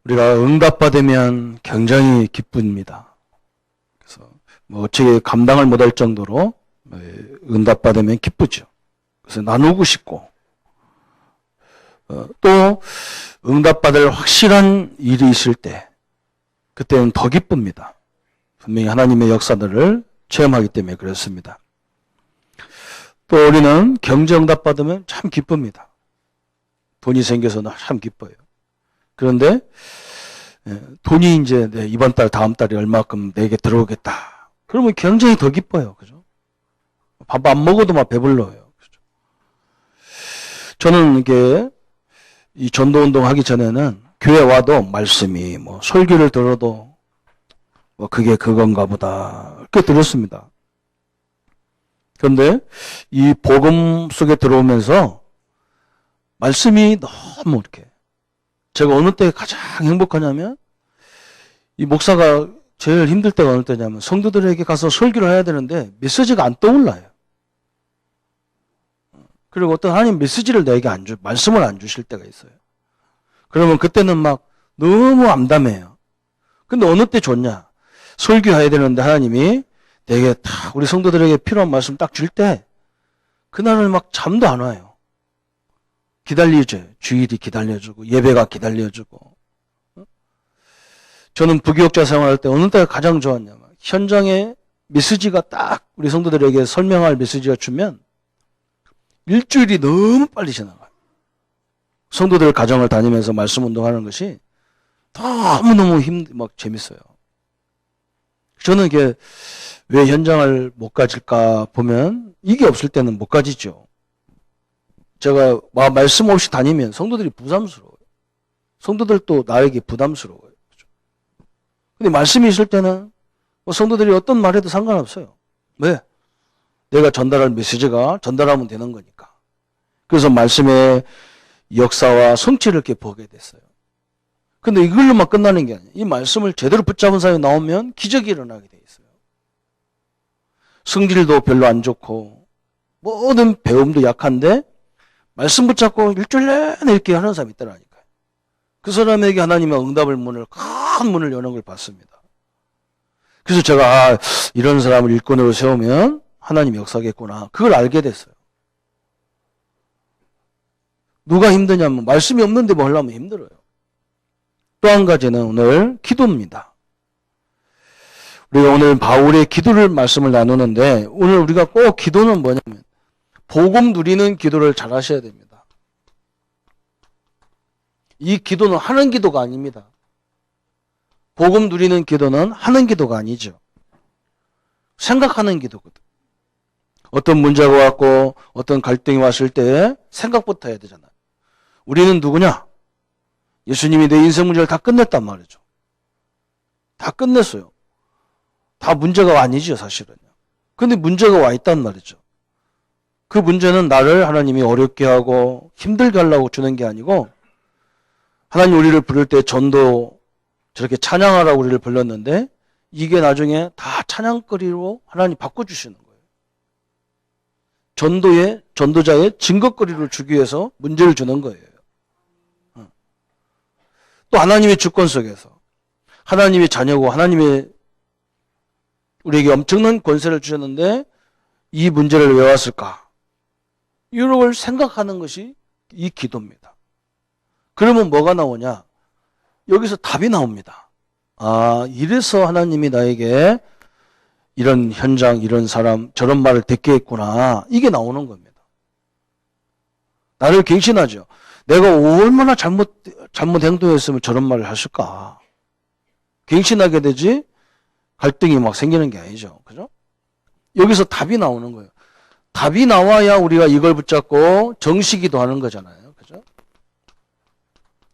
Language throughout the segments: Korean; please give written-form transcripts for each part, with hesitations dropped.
우리가 응답받으면 굉장히 기쁩니다. 그래서 뭐 어떻게 감당을 못할 정도로 응답받으면 기쁘죠. 그래서 나누고 싶고, 또 응답받을 확실한 일이 있을 때 그때는 더 기쁩니다. 분명히 하나님의 역사들을 체험하기 때문에 그렇습니다. 또 우리는 경제 응답받으면 참 기쁩니다. 돈이 생겨서는 참 기뻐요. 그런데 돈이 이제 이번 달 다음 달에 얼마큼 내게 들어오겠다. 그러면 굉장히 더 기뻐요. 그죠? 밥 안 먹어도 막 배불러요. 그죠? 저는 이게 이 전도 운동 하기 전에는 교회 와도 말씀이 뭐 설교를 들어도 뭐 그게 그건가 보다 이렇게 들었습니다. 그런데 이 복음 속에 들어오면서 말씀이 너무 이렇게, 제가 어느 때 가장 행복하냐면, 이 목사가 제일 힘들 때가 어느 때냐면 성도들에게 가서 설교를 해야 되는데 메시지가 안 떠올라요. 그리고 어떤 하나님 메시지를 내게 말씀을 안 주실 때가 있어요. 그러면 그때는 막 너무 암담해요. 근데 어느 때 좋냐? 설교해야 되는데 하나님이 내게 다 우리 성도들에게 필요한 말씀 딱 줄 때 그날은 막 잠도 안 와요. 기다리죠. 주일이 기다려주고 예배가 기다려주고. 저는 부교육자 생활할 때 어느 때가 가장 좋았냐면 현장에 메시지가 딱 우리 성도들에게 설명할 메시지가 주면 일주일이 너무 빨리 지나가요. 성도들 가정을 다니면서 말씀 운동하는 것이 너무너무 막 재밌어요. 저는 이게 왜 현장을 못 가질까 보면 이게 없을 때는 못 가지죠. 제가 말씀 없이 다니면 성도들이 부담스러워요. 성도들도 나에게 부담스러워요. 근데 말씀이 있을 때는 성도들이 어떤 말해도 상관없어요. 왜? 내가 전달할 메시지가 전달하면 되는 거니까. 그래서 말씀의 역사와 성취를 이렇게 보게 됐어요. 근데 이걸로만 끝나는 게 아니에요. 이 말씀을 제대로 붙잡은 사람이 나오면 기적이 일어나게 돼 있어요. 성질도 별로 안 좋고 모든 배움도 약한데 말씀 붙잡고 일주일 내내 이렇게 하는 사람이 있더라니까요. 그 사람에게 하나님의 응답의 문을, 큰 문을 여는 걸 봤습니다. 그래서 제가 이런 사람을 일꾼으로 세우면 하나님이 역사겠구나. 그걸 알게 됐어요. 누가 힘드냐면 말씀이 없는데 뭐 하려면 힘들어요. 또 한 가지는 오늘 기도입니다. 우리가 오늘 바울의 기도를 말씀을 나누는데 오늘 우리가 꼭 기도는 뭐냐면 복음 누리는 기도를 잘 하셔야 됩니다. 이 기도는 하는 기도가 아닙니다. 복음 누리는 기도는 하는 기도가 아니죠. 생각하는 기도거든. 어떤 문제가 왔고 어떤 갈등이 왔을 때 생각부터 해야 되잖아요. 우리는 누구냐? 예수님이 내 인생 문제를 다 끝냈단 말이죠. 다 끝냈어요. 다 문제가 아니죠, 사실은요. 근데 문제가 와 있단 말이죠. 그 문제는 나를 하나님이 어렵게 하고 힘들게 하려고 주는 게 아니고, 하나님 우리를 부를 때 전도 저렇게 찬양하라고 우리를 불렀는데 이게 나중에 다 찬양거리로 하나님 바꿔주시는 거예요. 전도자의 증거거리를 주기 위해서 문제를 주는 거예요. 또 하나님의 주권 속에서 하나님의 자녀고 하나님의 우리에게 엄청난 권세를 주셨는데 이 문제를 왜 왔을까? 이런 걸 생각하는 것이 이 기도입니다. 그러면 뭐가 나오냐? 여기서 답이 나옵니다. 아, 이래서 하나님이 나에게 이런 현장, 이런 사람, 저런 말을 듣게 했구나. 이게 나오는 겁니다. 나를 갱신하죠. 내가 얼마나 잘못 행동했으면 저런 말을 하실까? 갱신하게 되지 갈등이 막 생기는 게 아니죠. 그죠? 여기서 답이 나오는 거예요. 답이 나와야 우리가 이걸 붙잡고 정식기도 하는 거잖아요. 그죠?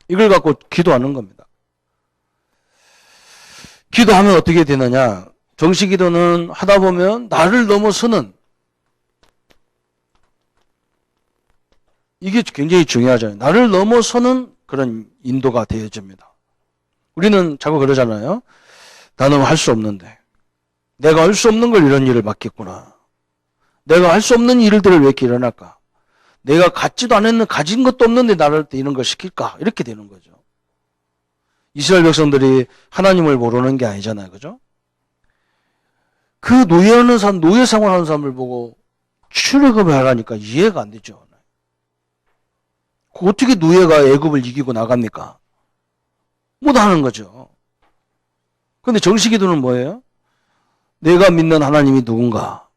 이걸 갖고 기도하는 겁니다. 기도하면 어떻게 되느냐? 정식기도는 하다 보면 나를 넘어서는, 이게 굉장히 중요하잖아요. 나를 넘어서는 그런 인도가 되어집니다. 우리는 자꾸 그러잖아요. 나는 할 수 없는데. 내가 할 수 없는 걸 이런 일을 맡겼구나. 내가 할 수 없는 일들을 왜 이렇게 일어날까? 내가 갖지도 않았는, 가진 것도 없는데 나를 이런 걸 시킬까? 이렇게 되는 거죠. 이스라엘 백성들이 하나님을 모르는 게 아니잖아요. 그죠? 그 노예 생활하는 사람을 보고 출애굽을 하라니까 이해가 안 되죠. 어떻게 노예가 애굽을 이기고 나갑니까? 못하는 거죠. 그런데 정식기도는 뭐예요? 내가 믿는 하나님이 누군가?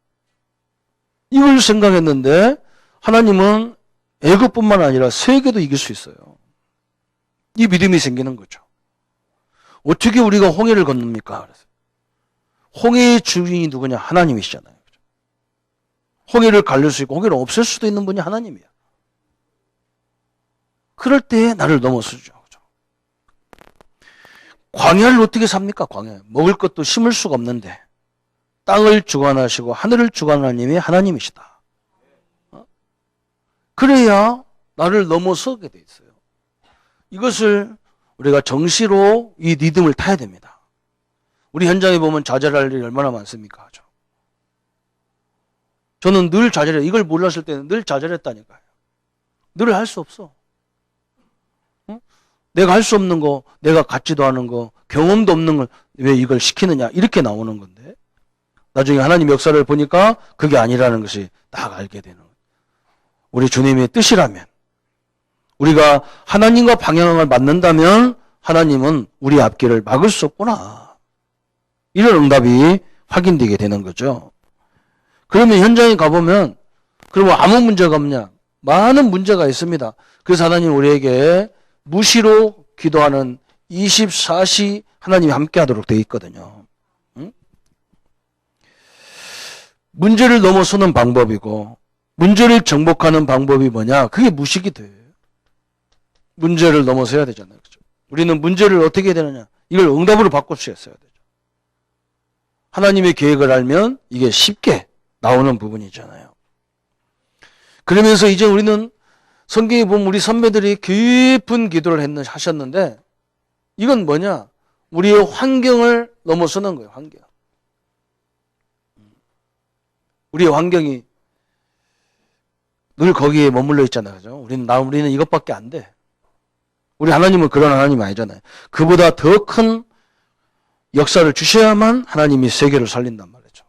이걸 생각했는데 하나님은 애굽뿐만 아니라 세계도 이길 수 있어요. 이 믿음이 생기는 거죠. 어떻게 우리가 홍해를 건넙니까? 홍해의 주인이 누구냐? 하나님이시잖아요. 홍해를 가릴 수 있고 홍해를 없앨 수도 있는 분이 하나님이야. 그럴 때 나를 넘어서죠. 광야를 어떻게 삽니까? 광야. 먹을 것도 심을 수가 없는데 땅을 주관하시고 하늘을 주관하는 님이 하나님이시다. 그래야 나를 넘어서게 돼 있어요. 이것을 우리가 정시로 이 리듬을 타야 됩니다. 우리 현장에 보면 좌절할 일이 얼마나 많습니까? 저는 늘 좌절해요. 이걸 몰랐을 때는 늘 좌절했다니까요. 늘 할 수 없어. 내가 할 수 없는 거, 내가 갖지도 않은 거, 경험도 없는 걸 왜 이걸 시키느냐 이렇게 나오는 건데 나중에 하나님 역사를 보니까 그게 아니라는 것이 딱 알게 되는 거예요. 우리 주님의 뜻이라면 우리가 하나님과 방향을 맞는다면 하나님은 우리 앞길을 막을 수 없구나. 이런 응답이 확인되게 되는 거죠. 그러면 현장에 가보면 그러면 아무 문제가 없냐? 많은 문제가 있습니다. 그래서 하나님 우리에게 무시로 기도하는 24시 하나님이 함께 하도록 되어 있거든요. 응? 문제를 넘어서는 방법이고 문제를 정복하는 방법이 뭐냐? 그게 무시기도예요. 문제를 넘어서야 되잖아요. 그렇죠? 우리는 문제를 어떻게 해야 되느냐? 이걸 응답으로 바꿀 수 있어야 되죠. 하나님의 계획을 알면 이게 쉽게 나오는 부분이잖아요. 그러면서 이제 우리는 성경에 보면 우리 선배들이 깊은 기도를 하셨는데 이건 뭐냐? 우리의 환경을 넘어서는 거예요. 환경. 우리의 환경이 늘 거기에 머물러 있잖아요. 그죠? 우리는 이것밖에 안 돼. 우리 하나님은 그런 하나님이 아니잖아요. 그보다 더 큰 역사를 주셔야만 하나님이 세계를 살린단 말이죠.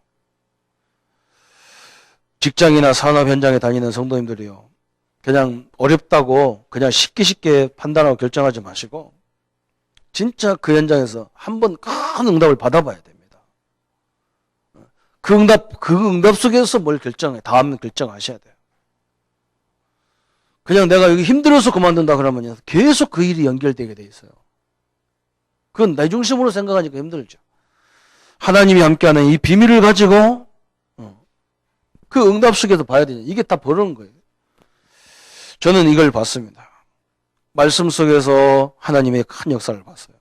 직장이나 산업 현장에 다니는 성도님들이요. 그냥 어렵다고 그냥 쉽게 판단하고 결정하지 마시고 진짜 그 현장에서 한번 큰 응답을 받아봐야 됩니다. 그 응답 속에서 뭘 결정해. 다음 결정하셔야 돼요. 그냥 내가 여기 힘들어서 그만둔다 그러면 계속 그 일이 연결되게 돼 있어요. 그건 내 중심으로 생각하니까 힘들죠. 하나님이 함께하는 이 비밀을 가지고 그 응답 속에서 봐야 되냐. 이게 다 버는 거예요. 저는 이걸 봤습니다. 말씀 속에서 하나님의 큰 역사를 봤어요.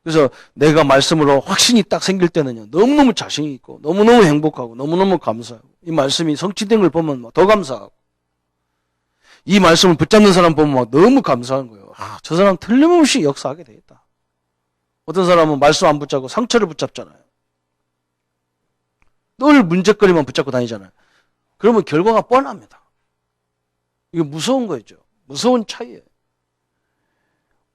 그래서 내가 말씀으로 확신이 딱 생길 때는요. 너무너무 자신이 있고 너무너무 행복하고 너무너무 감사하고 이 말씀이 성취된 걸 보면 더 감사하고 이 말씀을 붙잡는 사람 보면 막 너무 감사한 거예요. 아, 저 사람 틀림없이 역사하게 되겠다. 어떤 사람은 말씀 안 붙잡고 상처를 붙잡잖아요. 늘 문제거리만 붙잡고 다니잖아요. 그러면 결과가 뻔합니다. 이게 무서운 거죠. 무서운 차이예요.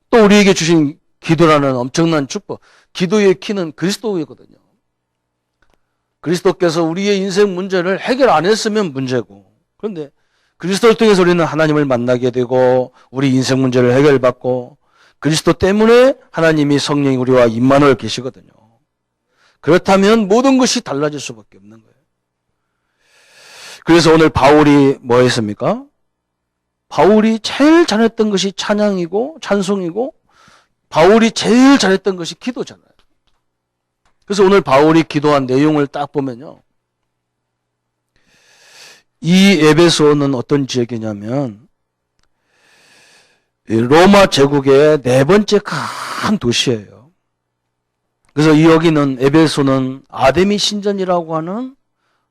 또 우리에게 주신 기도라는 엄청난 축복. 기도의 키는 그리스도이거든요. 그리스도께서 우리의 인생 문제를 해결 안 했으면 문제고 그런데 그리스도를 통해서 우리는 하나님을 만나게 되고 우리 인생 문제를 해결받고 그리스도 때문에 하나님이 성령이 우리와 임마누엘 계시거든요. 그렇다면 모든 것이 달라질 수밖에 없는 거예요. 그래서 오늘 바울이 뭐 했습니까? 바울이 제일 잘했던 것이 찬양이고 찬송이고 바울이 제일 잘했던 것이 기도잖아요. 그래서 오늘 바울이 기도한 내용을 딱 보면요. 이 에베소는 어떤 지역이냐면 로마 제국의 네 번째 큰 도시예요. 그래서 여기는 에베소는 아데미 신전이라고 하는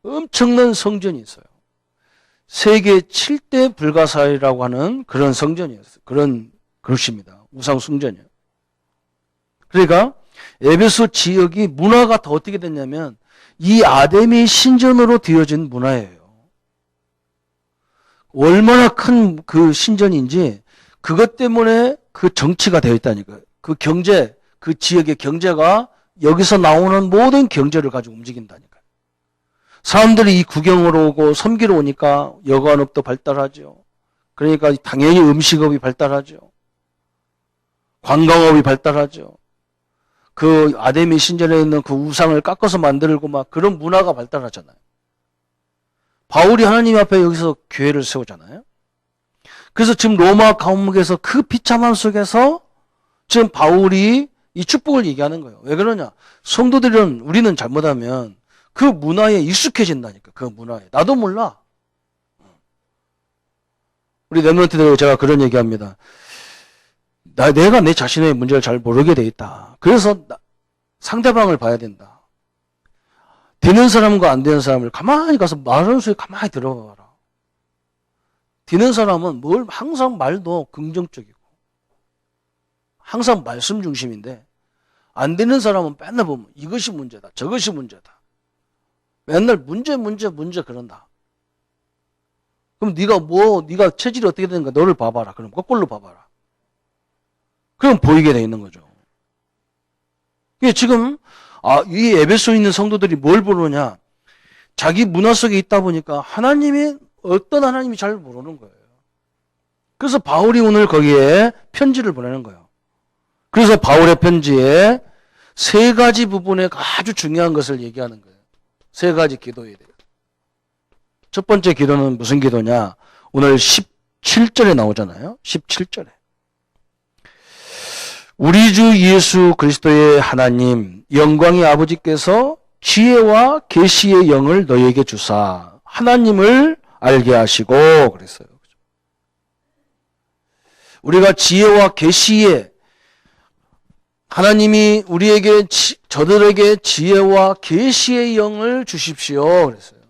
엄청난 성전이 있어요. 세계 7대 불가사의라고 하는 그런 성전이었어요. 그런 그릇입니다. 우상 숭전이에요. 그러니까 에베소 지역이 문화가 더 어떻게 됐냐면 이 아데미 신전으로 되어진 문화예요. 얼마나 큰 그 신전인지 그것 때문에 그 정치가 되어 있다니까요. 그 경제, 그 지역의 경제가 여기서 나오는 모든 경제를 가지고 움직인다니까요. 사람들이 이 구경으로 오고 섬기러 오니까 여관업도 발달하죠. 그러니까 당연히 음식업이 발달하죠. 관광업이 발달하죠. 그 아데미 신전에 있는 그 우상을 깎아서 만들고 막 그런 문화가 발달하잖아요. 바울이 하나님 앞에 여기서 교회를 세우잖아요. 그래서 지금 로마 감옥에서 그 비참함 속에서 지금 바울이 이 축복을 얘기하는 거예요. 왜 그러냐? 성도들은 우리는 잘못하면 그 문화에 익숙해진다니까. 그 문화에. 나도 몰라. 우리 렘넌트들에게 제가 그런 얘기합니다. 내가 내 자신의 문제를 잘 모르게 돼 있다. 그래서 상대방을 봐야 된다. 되는 사람과 안 되는 사람을 가만히 가서 말하는 소리 가만히 들어봐라. 되는 사람은 항상 말도 긍정적이고 항상 말씀 중심인데 안 되는 사람은 맨날 보면 이것이 문제다. 저것이 문제다. 맨날 문제 그런다. 그럼 네가 체질이 어떻게 되는가 너를 봐봐라. 그럼 거꾸로 봐봐라. 그럼 보이게 돼 있는 거죠. 지금 이 에베소에 있는 성도들이 뭘 보느냐? 자기 문화 속에 있다 보니까 하나님이 어떤 하나님이 잘 모르는 거예요. 그래서 바울이 오늘 거기에 편지를 보내는 거예요. 그래서 바울의 편지에 세 가지 부분에 아주 중요한 것을 얘기하는 거예요. 세 가지 기도에 대해. 첫 번째 기도는 무슨 기도냐? 오늘 17절에 나오잖아요. 17절에. 우리 주 예수 그리스도의 하나님 영광의 아버지께서 지혜와 계시의 영을 너희에게 주사 하나님을 알게 하시고 그랬어요. 우리가 지혜와 계시의 하나님이 저들에게 지혜와 계시의 영을 주십시오 그랬어요.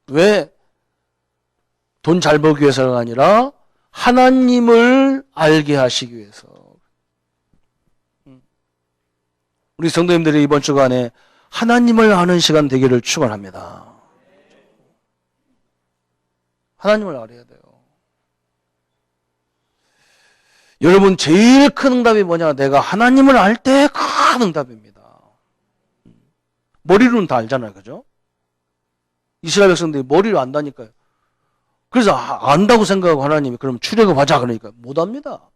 왜? 돈 잘 벌기 위해서가 아니라 하나님을 알게 하시기 위해서. 우리 성도님들이 이번 주간에 하나님을 아는 시간 되기를 축원합니다. 하나님을 알아야 돼요. 여러분 제일 큰 응답이 뭐냐? 내가 하나님을 알 때 큰 응답입니다. 머리로는 다 알잖아요. 그죠? 이스라엘 백성들이 머리로 안다니까요. 그래서 안다고 생각하고 하나님이 그럼 출애굽하자 그러니까 못합니다.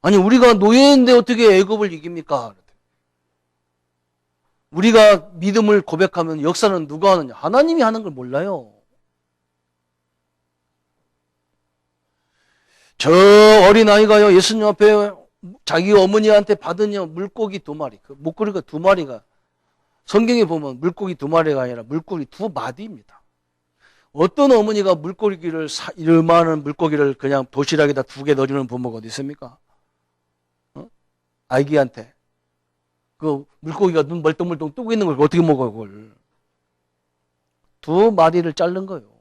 아니 우리가 노예인데 어떻게 애굽을 이깁니까? 우리가 믿음을 고백하면 역사는 누가 하느냐? 하나님이 하는 걸 몰라요. 저 어린아이가요 예수님 앞에 자기 어머니한테 받은 물고기 2마리 그 목걸이가 2마리가 성경에 보면 물고기 2마리가 아니라 물고기 2마디입니다. 어떤 어머니가 물고기를 이만한 물고기를 그냥 도시락에다 2개 넣어주는 부모가 어디 있습니까? 아기한테 그 물고기가 눈 멀뚱멀뚱 뜨고 있는 걸 어떻게 먹어요 그걸? 2마디를 자른 거예요.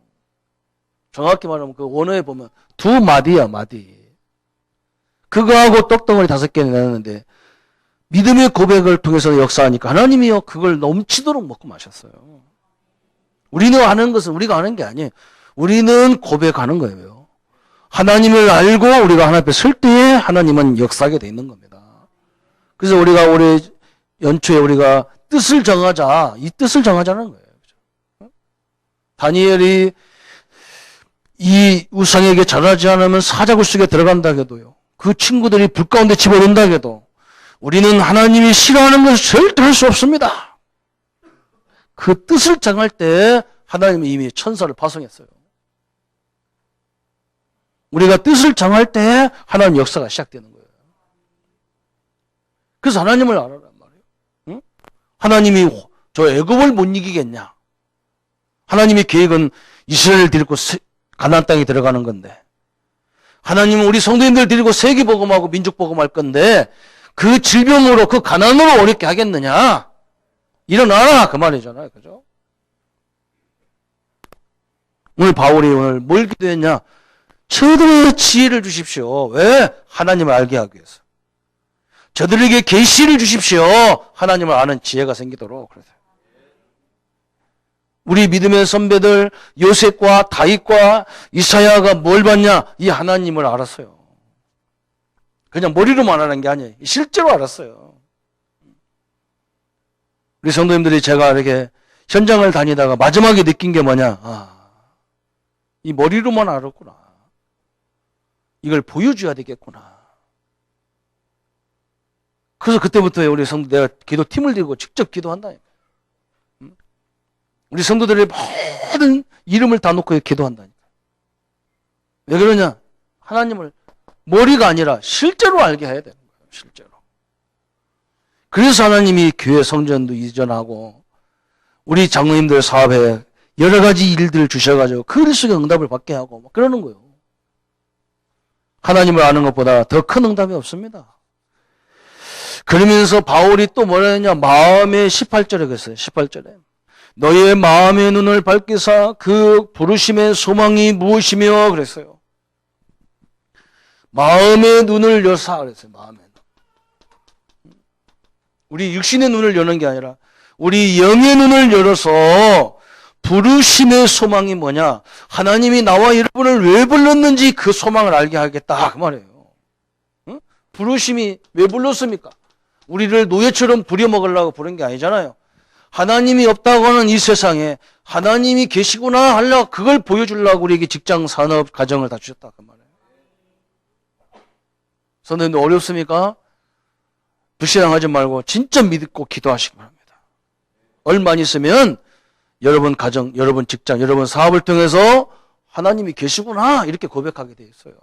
정확히 말하면 그 원어에 보면 2마디야 마디. 그거하고 떡덩어리 5개 내놨는데 믿음의 고백을 통해서 역사하니까 하나님이요 그걸 넘치도록 먹고 마셨어요. 우리는 아는 것은 우리가 아는 게 아니에요. 우리는 고백하는 거예요. 하나님을 알고 우리가 하나님 앞에 설 때에 하나님은 역사하게 돼 있는 겁니다. 그래서 우리가 올해 연초에 우리가 뜻을 정하자. 이 뜻을 정하자는 거예요. 다니엘이 이 우상에게 절하지 않으면 사자굴 속에 들어간다 해도요. 그 친구들이 불 가운데 집어넣는다 해도 우리는 하나님이 싫어하는 것을 절대 할 수 없습니다. 그 뜻을 정할 때 하나님이 이미 천사를 파송했어요. 우리가 뜻을 정할 때 하나님 역사가 시작되는 거예요. 그래서 하나님을 알아란 말이에요. 응? 하나님이 저 애굽을 못 이기겠냐? 하나님의 계획은 이스라엘을 데리고 가나안 땅에 들어가는 건데 하나님은 우리 성도님들 데리고 세계복음하고 민족복음할 건데 그 질병으로 그 가난으로 어렵게 하겠느냐? 일어나라 그 말이잖아요. 그죠? 오늘 바울이 오늘 뭘 기도했냐? 저들에게 지혜를 주십시오. 왜? 하나님을 알게 하기 위해서. 저들에게 계시를 주십시오. 하나님을 아는 지혜가 생기도록. 그래서 우리 믿음의 선배들 요셉과 다윗과 이사야가 뭘 봤냐? 이 하나님을 알았어요. 그냥 머리로만 하는 게 아니에요. 실제로 알았어요. 우리 성도님들이 제가 이렇게 현장을 다니다가 마지막에 느낀 게 뭐냐? 이 머리로만 알았구나. 이걸 보여줘야 되겠구나. 그래서 그때부터 우리 성도 내가 기도팀을 들고 직접 기도한다니까. 우리 성도들의 모든 이름을 다 놓고 기도한다니까. 왜 그러냐? 하나님을 머리가 아니라 실제로 알게 해야 되는 거예요. 실제로. 그래서 하나님이 교회 성전도 이전하고 우리 장로님들 사업에 여러 가지 일들을 주셔가지고 그 속에 응답을 받게 하고 막 그러는 거예요. 하나님을 아는 것보다 더 큰 응답이 없습니다. 그러면서 바울이 또 뭐라 했냐? 마음의 18절에 그랬어요. 18절에. 너의 마음의 눈을 밝히사 그 부르심의 소망이 무엇이며 그랬어요. 마음의 눈을 여사 그랬어요. 마음의 눈. 우리 육신의 눈을 여는 게 아니라 우리 영의 눈을 열어서 부르심의 소망이 뭐냐? 하나님이 나와 여러분을 왜 불렀는지 그 소망을 알게 하겠다 그 말이에요. 응? 부르심이 왜 불렀습니까? 우리를 노예처럼 부려먹으려고 부른 게 아니잖아요. 하나님이 없다고 하는 이 세상에 하나님이 계시구나 하려고 그걸 보여주려고 우리에게 직장, 산업, 가정을 다 주셨다 그 말이에요. 선생님도 어렵습니까? 불신앙하지 말고 진짜 믿고 기도하시기 바랍니다. 얼마 있으면 여러분 가정, 여러분 직장, 여러분 사업을 통해서 하나님이 계시구나 이렇게 고백하게 돼 있어요.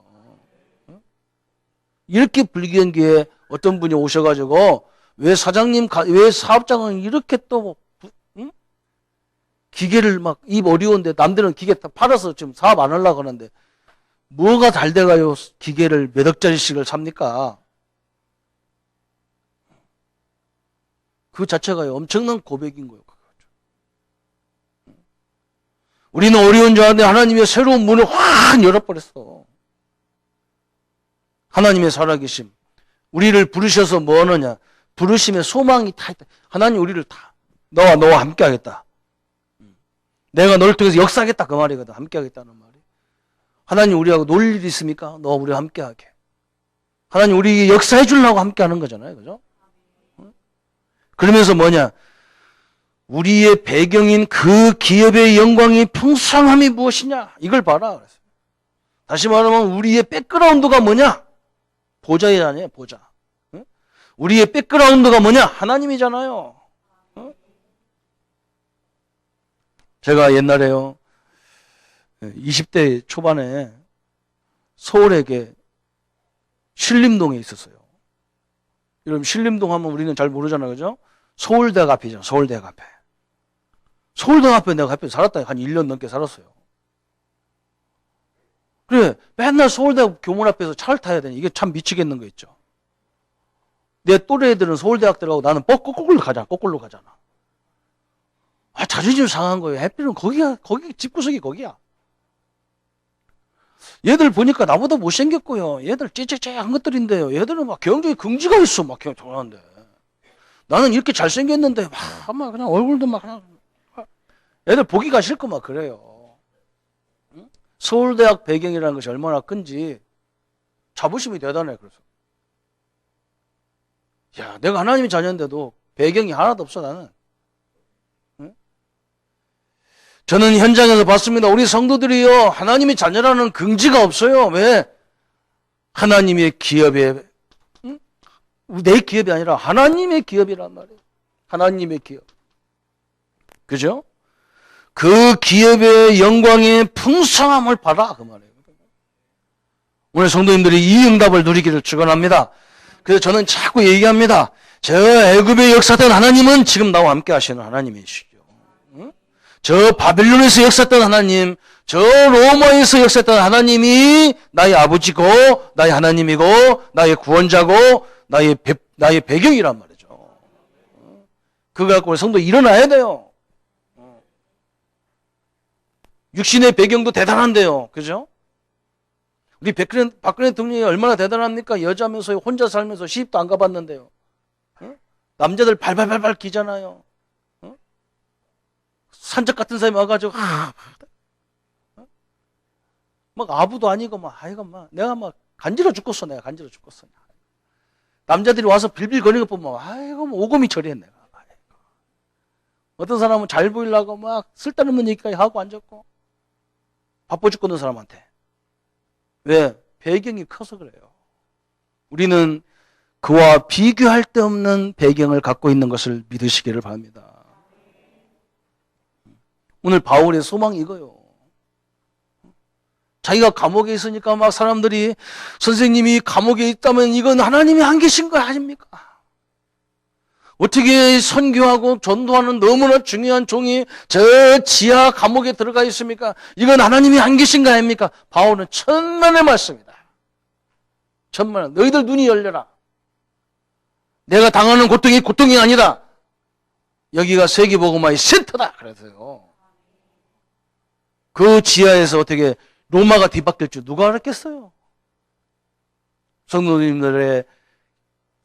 이렇게 불경기에 어떤 분이 오셔가지고 왜 사장님, 왜 사업장은 이렇게 또 기계를 막 입 어려운데 남들은 기계 다 팔아서 지금 사업 안 하려고 하는데 뭐가 잘 돼가요 기계를 몇 억짜리씩을 삽니까? 그 자체가 엄청난 고백인 거예요. 우리는 어려운 줄 아는데 하나님의 새로운 문을 확 열어버렸어. 하나님의 살아계심. 우리를 부르셔서 뭐 하느냐? 부르심의 소망이 다 있다. 하나님 우리를 다 너와 함께 하겠다. 내가 너를 통해서 역사하겠다 그 말이거든. 함께 하겠다는 말이. 하나님 우리하고 놀 일이 있습니까? 너 우리와 함께 하게. 하나님 우리 역사해 주려고 함께 하는 거잖아요. 그죠? 그러면서 뭐냐? 우리의 배경인 그 기업의 영광이 풍성함이 무엇이냐? 이걸 봐라. 다시 말하면 우리의 백그라운드가 뭐냐? 보좌이 아니에요. 보좌. 우리의 백그라운드가 뭐냐? 하나님이잖아요. 제가 옛날에요. 20대 초반에 서울에 신림동에 있었어요. 여러분 신림동 하면 우리는 잘 모르잖아요. 그죠? 서울대학 앞이죠. 서울대학 앞에. 서울대학 앞에 내가 앞에 살았다. 한 1년 넘게 살았어요. 그래, 맨날 서울대학 교문 앞에서 차를 타야 되니 이게 참 미치겠는 거 있죠. 내 또래 애들은 서울대학 들어가고 나는 거꾸로 가잖아. 자존심 상한 거예요. 해필은 거기 집구석이 거기야. 얘들 보니까 나보다 못생겼고요. 얘들 찌찌찌한 것들인데요. 얘들은 막 경쟁이 긍지가 있어. 막 좋아하는데. 나는 이렇게 잘생겼는데, 막 그냥 얼굴도 막 그냥. 애들 보기가 싫고 막 그래요. 서울대학 배경이라는 것이 얼마나 큰지 자부심이 대단해. 그래서 야, 내가 하나님의 자녀인데도 배경이 하나도 없어 나는. 저는 현장에서 봤습니다. 우리 성도들이요 하나님의 자녀라는 긍지가 없어요. 왜? 하나님의 기업에 내 기업이 아니라 하나님의 기업이란 말이에요. 하나님의 기업. 그죠? 그 기업의 영광의 풍성함을 봐라 그 말이에요. 오늘 성도님들이 이 응답을 누리기를 축원합니다. 그래서 저는 자꾸 얘기합니다. 저 애굽의 역사던 하나님은 지금 나와 함께 하시는 하나님이시죠. 저 바빌론에서 역사했던 하나님, 저 로마에서 역사했던 하나님이 나의 아버지고 나의 하나님이고 나의 구원자고 나의 배경이란 말이죠. 그거 갖고 성도 일어나야 돼요. 육신의 배경도 대단한데요. 그죠? 우리 박근혜 대통령이 얼마나 대단합니까? 여자면서 혼자 살면서 시집도 안 가봤는데요. 남자들 발발발발 기잖아요. 산적 같은 사람이 와가지고 막 아부도 아니고 막 내가 막 간지러 죽겠어. 내가 간지러 죽겠어. 남자들이 와서 빌빌 거리는 것 보면 아이고 뭐 오금이 저리했네. 어떤 사람은 잘 보이려고 막 쓸데없는 얘기까지 하고 앉았고 바빠 죽겠는 사람한테. 왜? 배경이 커서 그래요. 우리는 그와 비교할 데 없는 배경을 갖고 있는 것을 믿으시기를 바랍니다. 오늘 바울의 소망이 이거요. 자기가 감옥에 있으니까 막 사람들이 선생님이 감옥에 있다면 이건 하나님이 안 계신 거 아닙니까? 어떻게 선교하고 전도하는 너무나 중요한 종이 저 지하 감옥에 들어가 있습니까? 이건 하나님이 안 계신 거 아닙니까? 바울은 천만의 말씀이다. 천만의. 너희들 눈이 열려라. 내가 당하는 고통이 고통이 아니라 여기가 세계복음화의 센터다. 그래서요. 그 지하에서 어떻게 로마가 뒤바뀔 줄 누가 알았겠어요? 성도님들의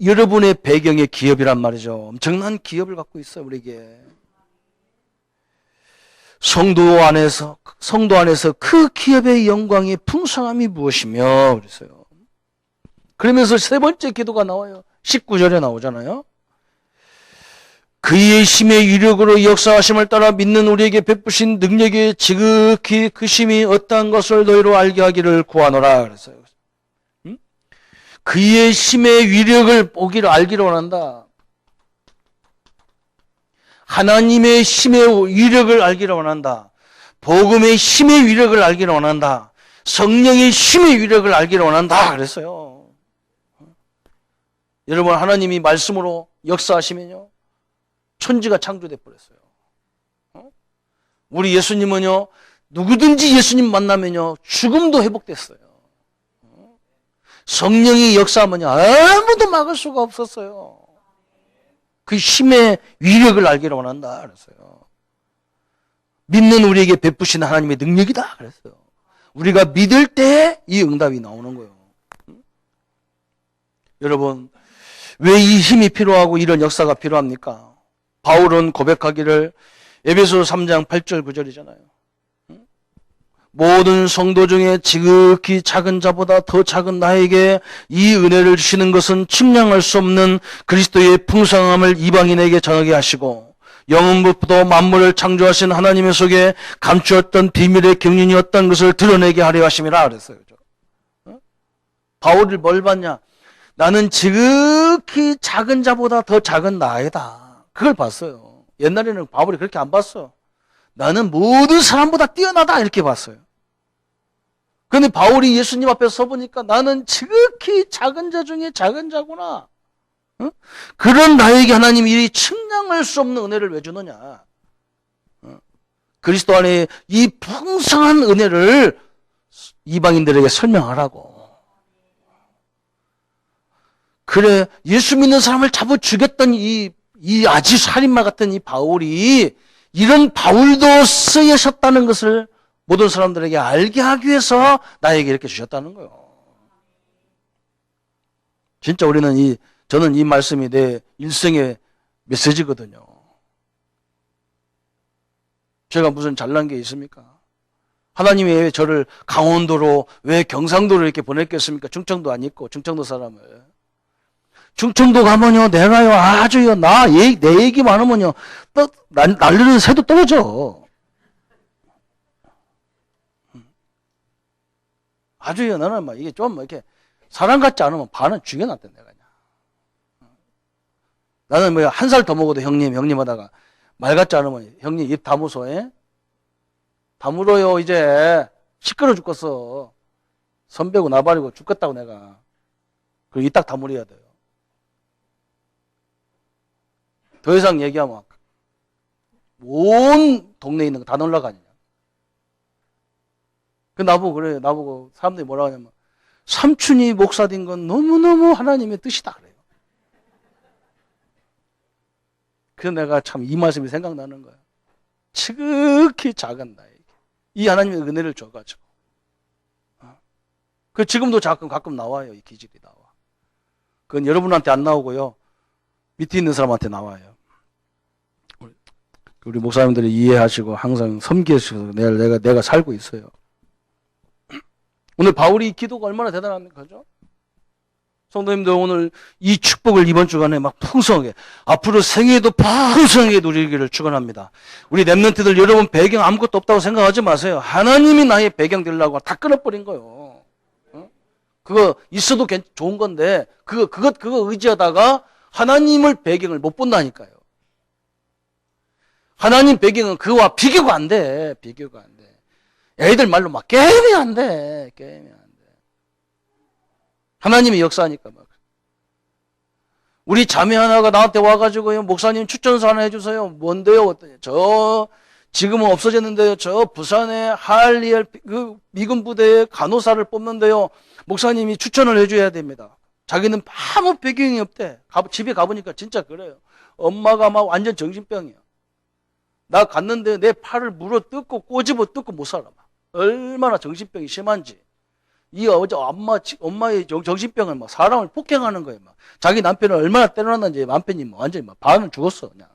여러분의 배경의 기업이란 말이죠. 엄청난 기업을 갖고 있어요, 우리에게. 성도 안에서 그 기업의 영광의 풍성함이 무엇이며, 그랬어요. 그러면서 세 번째 기도가 나와요. 19절에 나오잖아요. 그의 힘의 위력으로 역사하심을 따라 믿는 우리에게 베푸신 능력의 지극히 크심이 어떠한 것을 너희로 알게 하기를 구하노라. 그랬어요. 그의 힘의 위력을 보기를 알기를 원한다. 하나님의 힘의 위력을 알기를 원한다. 복음의 힘의 위력을 알기를 원한다. 성령의 힘의 위력을 알기를 원한다. 그랬어요. 여러분, 하나님이 말씀으로 역사하시면요, 천지가 창조돼 버렸어요. 우리 예수님은요, 누구든지 예수님 만나면요, 죽음도 회복됐어요. 성령이 역사하면요, 아무도 막을 수가 없었어요. 그 힘의 위력을 알기를 원한다. 그랬어요. 믿는 우리에게 베푸신 하나님의 능력이다. 그랬어요. 우리가 믿을 때 이 응답이 나오는 거예요. 여러분, 왜 이 힘이 필요하고 이런 역사가 필요합니까? 바울은 고백하기를 에베소 3장 8절 9절이잖아요. 모든 성도 중에 지극히 작은 자보다 더 작은 나에게 이 은혜를 주시는 것은 측량할 수 없는 그리스도의 풍성함을 이방인에게 전하게 하시고 영원부터 만물을 창조하신 하나님의 속에 감추었던 비밀의 경륜이었던 것을 드러내게 하려 하심이라 그랬어요. 바울이 뭘 봤냐? 나는 지극히 작은 자보다 더 작은 나이다. 그걸 봤어요. 옛날에는 바울이 그렇게 안 봤어요. 나는 모든 사람보다 뛰어나다 이렇게 봤어요. 그런데 바울이 예수님 앞에 서보니까 나는 지극히 작은 자 중에 작은 자구나. 어? 그런 나에게 하나님이 이 측량할 수 없는 은혜를 왜 주느냐. 그리스도 안에 이 풍성한 은혜를 이방인들에게 설명하라고. 그래, 예수 믿는 사람을 잡아 죽였던 이 아주 살인마 같은 이 바울이 이런 바울도 쓰여셨다는 것을 모든 사람들에게 알게 하기 위해서 나에게 이렇게 주셨다는 거예요. 진짜 저는 이 말씀이 내 일생의 메시지거든요. 제가 무슨 잘난 게 있습니까? 하나님이 왜 저를 강원도로, 왜 경상도로 이렇게 보냈겠습니까? 충청도 안 있고, 충청도 사람을. 충청도 가면요, 내가요, 아주요, 내 얘기만 하면요, 날리는 새도 떨어져. 아주요, 너는 막 이게 좀 이렇게 사람 같지 않으면 반은 죽여놨대, 내가. 나는 뭐 한 살 더 먹어도 형님 하다가 말 같지 않으면 형님 입 다무소, 에? 다물어요, 이제. 시끄러 죽겠어. 선배고 나발이고 죽겠다고 내가. 그리고 이 딱 다물어야 돼요. 더 이상 얘기하면 온 동네에 있는 거 다 놀러가냐. 나보고 사람들이 뭐라고 하냐면 삼촌이 목사 된 건 너무너무 하나님의 뜻이다 그래요. 그래서 내가 참 이 말씀이 생각나는 거예요. 지극히 작은 나에게 이 하나님의 은혜를 줘가지고. 그 지금도 가끔 나와요. 이 기질이 나와. 그건 여러분한테 안 나오고요. 밑에 있는 사람한테 나와요. 우리 목사님들이 이해하시고 항상 섬기셔서 내가 살고 있어요. 오늘 바울이 기도가 얼마나 대단합니까? 그죠? 성도님들 오늘 이 축복을 이번 주간에 막 풍성하게, 앞으로 생애도 풍성하게 누리기를 축원합니다. 우리 렘넌트들 여러분 배경 아무것도 없다고 생각하지 마세요. 하나님이 나의 배경 되려고 다 끊어버린 거예요. 그거 있어도 좋은 건데 그거 의지하다가 하나님을 배경을 못 본다니까요. 하나님 배경은 그와 비교가 안 돼. 비교가 안 돼. 애들 말로 막 게임이 안 돼. 게임이 안 돼. 하나님이 역사하니까 막. 우리 자매 하나가 나한테 와가지고요, 목사님 추천서 하나 해주세요. 뭔데요? 저 지금은 없어졌는데요. 저 부산에 할리엘 그 미군 부대에 간호사를 뽑는데요. 목사님이 추천을 해줘야 됩니다. 자기는 아무 배경이 없대. 집에 가보니까 진짜 그래요. 엄마가 막 완전 정신병이야. 나 갔는데 내 팔을 물어 뜯고 꼬집어 뜯고 못 살아. 얼마나 정신병이 심한지. 이 엄마의 정신병을 막 사람을 폭행하는 거예요. 막. 자기 남편을 얼마나 때려놨는지 남편이 완전히 막 반은 죽었어. 그냥.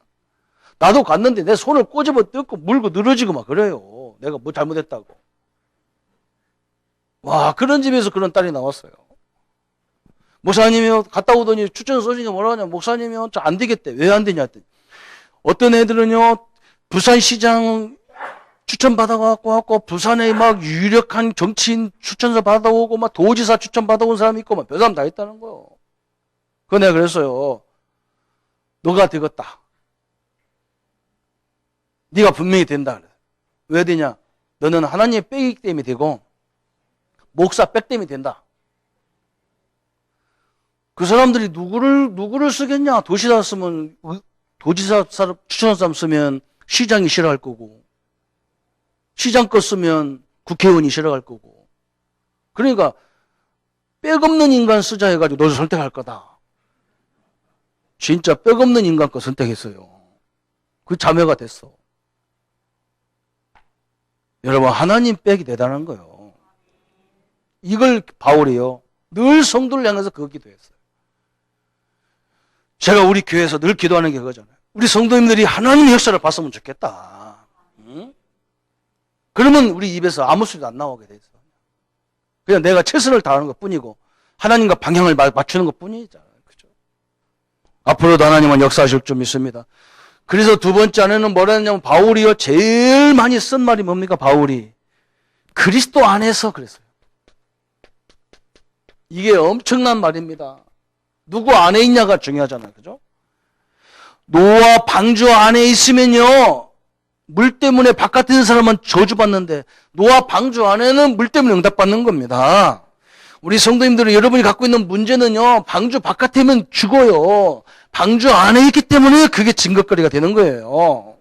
나도 갔는데 내 손을 꼬집어 뜯고 물고 늘어지고 막 그래요. 내가 뭐 잘못했다고. 와, 그런 집에서 그런 딸이 나왔어요. 목사님이 갔다 오더니 추천 써주니까 뭐라고 하냐. 목사님이 저 안 되겠대. 왜 안 되냐 했더니 어떤 애들은요, 부산시장 추천 받아갖고 부산에 막 유력한 정치인 추천서 받아오고 막 도지사 추천 받아온 사람이 있고 막 별사람 다 있다는 거예요. 그거 내가 그랬어요. 너가 되겠다. 네가 분명히 된다. 그래. 왜 되냐? 너는 하나님의 빼기 때문에 되고 목사 백 때문에 된다. 그 사람들이 누구를 쓰겠냐? 도지사 쓰면 도지사 추천한 사람 쓰면 시장이 싫어할 거고, 시장 거 쓰면 국회의원이 싫어할 거고. 그러니까 빽 없는 인간 쓰자 해가지고 너를 선택할 거다. 진짜 빽 없는 인간 거 선택했어요. 그 자매가 됐어. 여러분, 하나님 빽이 대단한 거예요. 이걸 바울이요, 늘 성도를 향해서 그 기도했어요. 제가 우리 교회에서 늘 기도하는 게 그거잖아요. 우리 성도님들이 하나님의 역사를 봤으면 좋겠다. 응? 그러면 우리 입에서 아무 소리도 안 나오게 돼 있어. 그냥 내가 최선을 다하는 것 뿐이고 하나님과 방향을 맞추는 것 뿐이잖아요. 그죠? 앞으로도 하나님은 역사하실 줄 믿습니다. 그래서 두 번째 안에는 뭐라 했냐면, 바울이요, 제일 많이 쓴 말이 뭡니까? 바울이 그리스도 안에서 그랬어요. 이게 엄청난 말입니다. 누구 안에 있냐가 중요하잖아요. 그죠? 노아 방주 안에 있으면요, 물 때문에 바깥에 있는 사람은 저주받는데 노아 방주 안에는 물 때문에 응답받는 겁니다. 우리 성도님들은 여러분이 갖고 있는 문제는요, 방주 바깥에면 죽어요. 방주 안에 있기 때문에 그게 증거거리가 되는 거예요.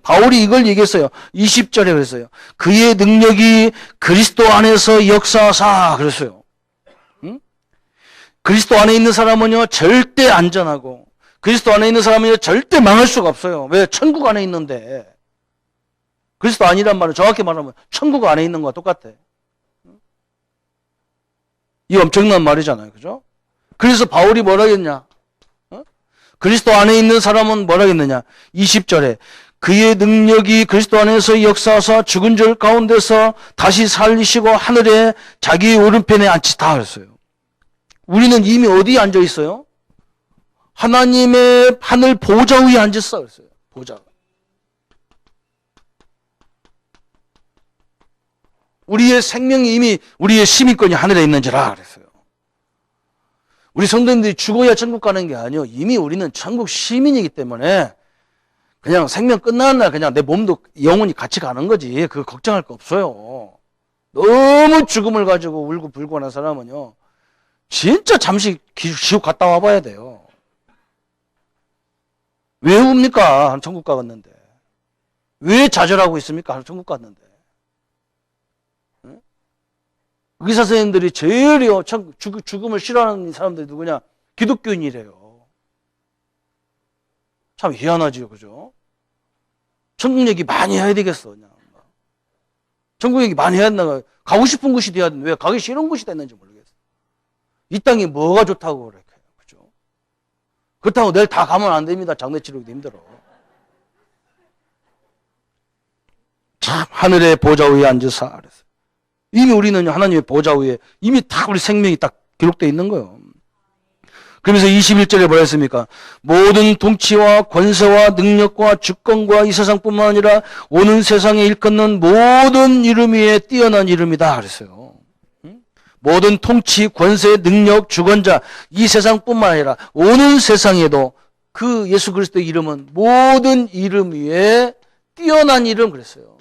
바울이 이걸 얘기했어요. 20절에 그랬어요. 그의 능력이 그리스도 안에서 역사하사 그랬어요. 응? 그리스도 안에 있는 사람은요, 절대 안전하고, 그리스도 안에 있는 사람은요, 절대 망할 수가 없어요. 왜? 천국 안에 있는데. 그리스도 아니란 말은 정확히 말하면 천국 안에 있는 거와 똑같아. 이 엄청난 말이잖아요. 그죠? 그래서 바울이 뭐라 했냐? 그리스도 안에 있는 사람은 뭐라 했느냐? 20절에 그의 능력이 그리스도 안에서 역사하사 죽은 자 가운데서 다시 살리시고 하늘에 자기 오른편에 앉히다 그랬어요. 우리는 이미 어디에 앉아 있어요? 하나님의 하늘 보좌 위에 앉았어 그랬어요. 보좌. 우리의 생명이 이미, 우리의 시민권이 하늘에 있는지라 그랬어요. 우리 성도님들이 죽어야 천국 가는 게 아니에요. 이미 우리는 천국 시민이기 때문에 그냥 생명 끝나는 날 그냥 내 몸도 영혼이 같이 가는 거지. 그거 걱정할 거 없어요. 너무 죽음을 가지고 울고 불고 하는 사람은요, 진짜 잠시 지옥 갔다 와봐야 돼요. 왜 웁니까? 한 천국 가갔는데. 왜 좌절하고 있습니까? 한 천국 갔는데. 의사 선생님들이 제일이요, 죽음을 싫어하는 사람들이 누구냐? 기독교인이래요. 참 희한하지요, 그죠? 천국 얘기 많이 해야 되겠어, 그냥. 천국 얘기 많이 해야 된다. 가고 싶은 곳이 돼야 되는데 왜 가기 싫은 곳이 됐는지 모르겠어. 이 땅이 뭐가 좋다고 그래, 그죠? 그렇다고 내일 다 가면 안 됩니다. 장례 치르기도 힘들어. 참, 하늘의 보좌 위에 앉으사, 그랬어요. 이미 우리는 하나님의 보좌 위에 이미 다 우리 생명이 딱 기록되어 있는 거예요. 그러면서 21절에 뭐라 했습니까? 모든 통치와 권세와 능력과 주권과 이 세상뿐만 아니라 오는 세상에 일컫는 모든 이름 위에 뛰어난 이름이다 그랬어요. 모든 통치, 권세, 능력, 주권자 이 세상뿐만 아니라 오는 세상에도 그 예수 그리스도의 이름은 모든 이름 위에 뛰어난 이름 그랬어요.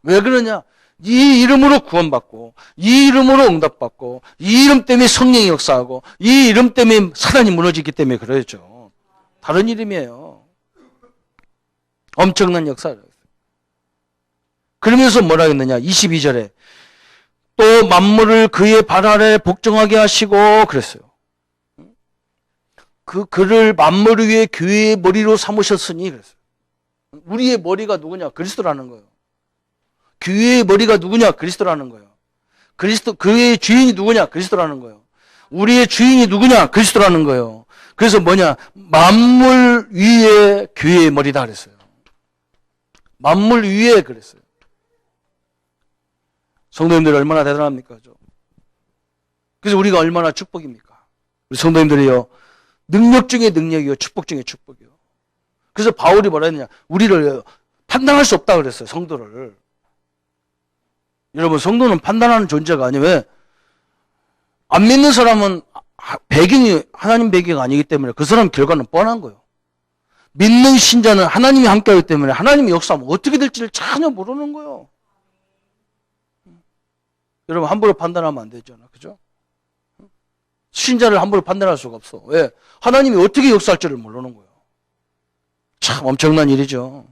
왜 그러냐? 이 이름으로 구원받고 이 이름으로 응답받고 이 이름 때문에 성령이 역사하고 이 이름 때문에 사단이 무너지기 때문에 그러죠. 다른 이름이에요. 엄청난 역사를. 그러면서 뭐라 했느냐? 22절에 또 만물을 그의 발 아래 복종하게 하시고 그랬어요. 그를 만물 위에 교회의 머리로 삼으셨으니 그랬어요. 우리의 머리가 누구냐? 그리스도라는 거예요. 교회의 머리가 누구냐? 그리스도라는 거예요. 교회의 주인이 누구냐? 그리스도라는 거예요. 우리의 주인이 누구냐? 그리스도라는 거예요. 그래서 뭐냐? 만물 위에 교회의 머리다 그랬어요. 만물 위에 그랬어요. 성도님들이 얼마나 대단합니까? 그래서 우리가 얼마나 축복입니까? 우리 성도님들이요. 능력 중에 능력이요. 축복 중에 축복이요. 그래서 바울이 뭐라 했느냐? 우리를 판단할 수 없다 그랬어요. 성도를. 여러분, 성도는 판단하는 존재가 아니에요. 왜? 안 믿는 사람은 배경이 하나님 배경이 아니기 때문에 그 사람 결과는 뻔한 거예요. 믿는 신자는 하나님이 함께하기 때문에 하나님의 역사하면 어떻게 될지를 전혀 모르는 거예요. 여러분, 함부로 판단하면 안 되잖아. 그죠? 신자를 함부로 판단할 수가 없어. 왜? 하나님이 어떻게 역사할지를 모르는 거예요. 참 엄청난 일이죠.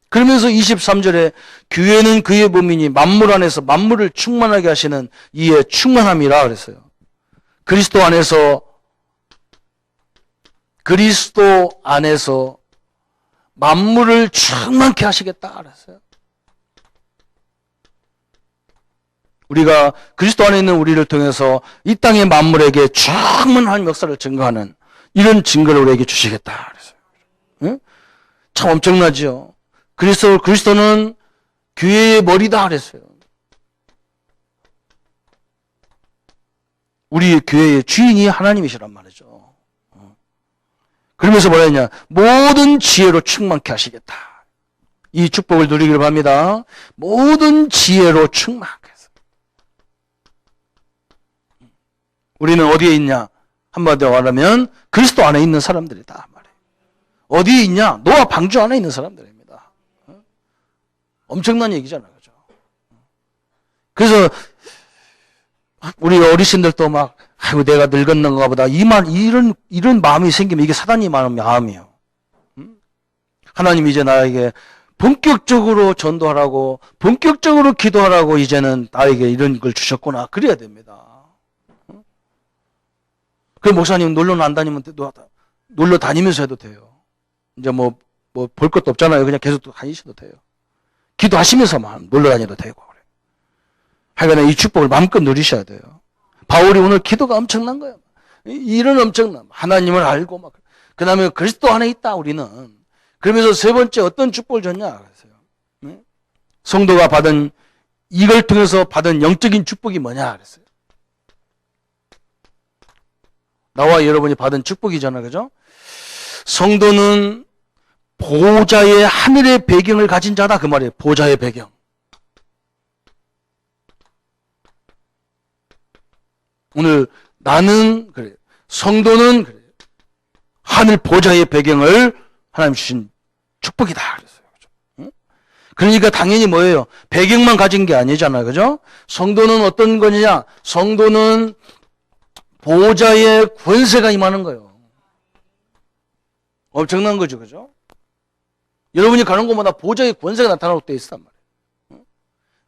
그러면서 23절에 교회는 그의 몸이니 만물 안에서 만물을 충만하게 하시는 이의 충만함이라 그랬어요. 그리스도 안에서 만물을 충만케 하시겠다 그랬어요. 우리가 그리스도 안에 있는 우리를 통해서 이 땅의 만물에게 충만한 역사를 증거하는 이런 증거를 우리에게 주시겠다 그랬어요. 응? 참 엄청나죠. 그리스도는 교회의 머리다 그랬어요. 우리 교회의 주인이 하나님이시란 말이죠. 그러면서 뭐라 했냐? 모든 지혜로 충만케 하시겠다. 이 축복을 누리기를 바랍니다. 모든 지혜로 충만케 해서. 우리는 어디에 있냐? 한마디로 말하면 그리스도 안에 있는 사람들이다 말이에요. 어디에 있냐? 노아 방주 안에 있는 사람들입니다. 엄청난 얘기잖아요. 그죠? 그래서 우리 어르신들도 막 아이고 내가 늙었는가 보다 이런 마음이 생기면 이게 사단이 마음이에요. 하나님 이제 나에게 본격적으로 전도하라고 본격적으로 기도하라고 이제는 나에게 이런 걸 주셨구나. 그래야 됩니다. 그 목사님 놀러는 안 다니면 놀러 다니면서 해도 돼요. 이제 뭐 볼 것도 없잖아요. 그냥 계속 다니셔도 돼요. 기도하시면서만 놀러 다녀도 되고 그래. 하여간 이 축복을 마음껏 누리셔야 돼요. 바울이 오늘 기도가 엄청난 거예요. 이런 엄청난 하나님을 알고 막 그다음에 그리스도 안에 있다 우리는. 그러면서 세 번째 어떤 축복을 줬냐 그랬어요. 네? 성도가 받은 이걸 통해서 받은 영적인 축복이 뭐냐 그랬어요. 나와 여러분이 받은 축복이잖아요. 그죠? 성도는 보좌의 하늘의 배경을 가진 자다 그 말이에요. 보좌의 배경. 오늘 나는 그래요. 성도는 그래요. 하늘 보좌의 배경을 하나님 주신 축복이다 그랬어요. 그죠? 그러니까 당연히 뭐예요? 배경만 가진 게 아니잖아요. 그죠? 성도는 어떤 거냐? 성도는 보좌의 권세가 임하는 거예요. 엄청난 거죠. 그죠? 여러분이 가는 곳마다 보좌의 권세가 나타나고 돼 있단 말이에요.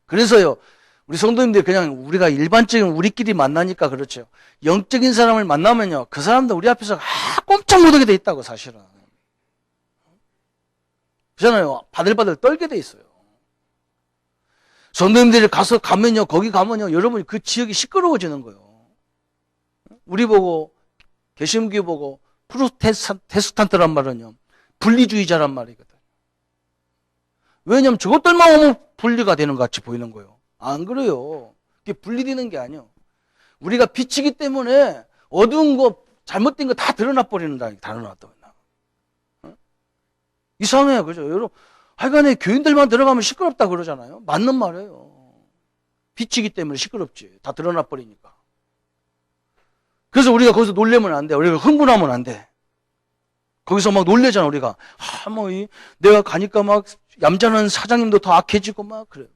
그래서요, 우리 성도님들 그냥 우리가 일반적인 우리끼리 만나니까 그렇죠. 영적인 사람을 만나면요, 그 사람도 우리 앞에서 꼼짝 못하게 돼 있다고 사실은. 그렇잖아요. 바들바들 떨게 돼 있어요. 성도님들이 가면요, 거기 가면요, 여러분이 그 지역이 시끄러워지는 거예요. 우리 보고, 개신교 보고, 프로테스탄트란 말은요, 분리주의자란 말이거든. 왜냐면 저것들만 오면 분리가 되는 것 같이 보이는 거예요. 안 그래요. 그게 분리되는 게 아니에요. 우리가 빛이기 때문에 어두운 거, 잘못된 거 다 드러나 버리는다. 드러났다. 이상해요. 그죠? 여러분, 하여간에 교인들만 들어가면 시끄럽다 그러잖아요. 맞는 말이에요. 빛이기 때문에 시끄럽지. 다 드러나 버리니까. 그래서 우리가 거기서 놀래면 안 돼. 우리가 흥분하면 안 돼. 거기서 막 놀래잖아, 우리가. 내가 가니까 막 얌전한 사장님도 더 악해지고 막 그래요.